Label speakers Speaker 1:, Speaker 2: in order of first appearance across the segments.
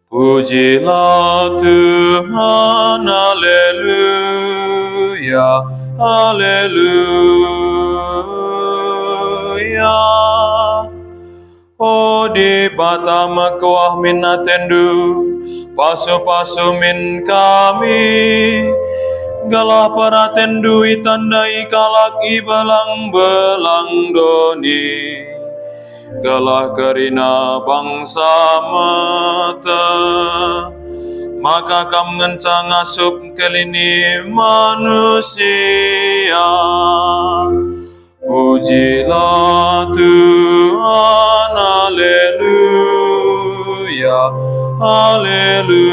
Speaker 1: Pujilah Tuhan, haleluya, haleluya. O di batama kuah minatendu, pasu-pasu min kami, galah paratendu itandai kalak ibalang-belang doni, galah karina bangsa mata, maka kam ngencang asup kelini manusia. Pujilah Tuhan, haleluya, haleluya.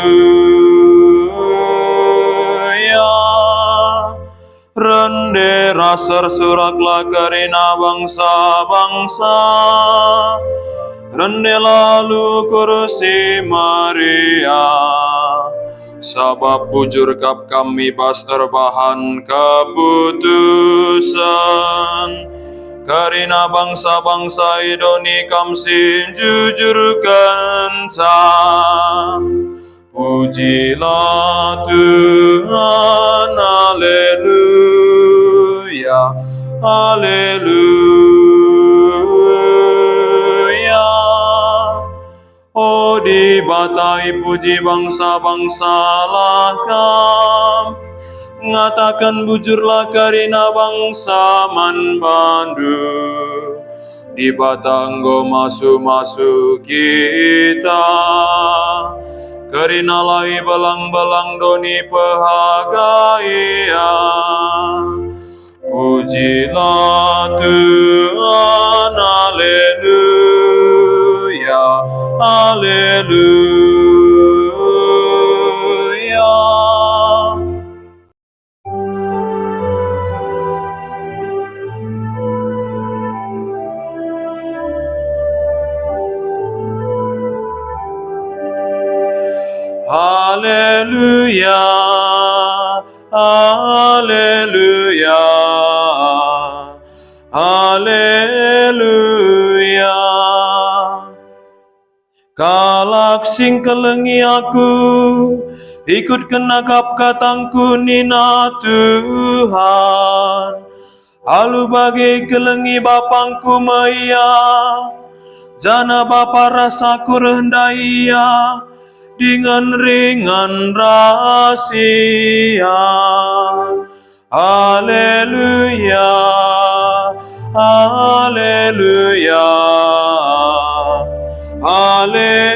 Speaker 1: Rendera sersuraklah karina bangsa-bangsa, rende lalu kursi Maria, sabab bujur kap kami pas erbahan keputusan, karina bangsa-bangsa idoni kamsin jujur kenca. Pujilah Tuhan, haleluya, haleluya. Oh dibatai puji bangsa-bangsa lah kam, ngatakan bujurlah karina bangsa man bandu, di batanggo masu-masu kita, karina lai belang-belang doni pehagaya. Pujilah Tuhan, haleluya, haleluya. Haleluya, haleluya, haleluya. Kalak sing kelengi aku, ikut kenakap katangku nina Tuhan. Alu bagi kelengi bapangku maya, jana bapa rasaku rendahia, dengan ringan rahasia. Haleluya, haleluya, haleluya.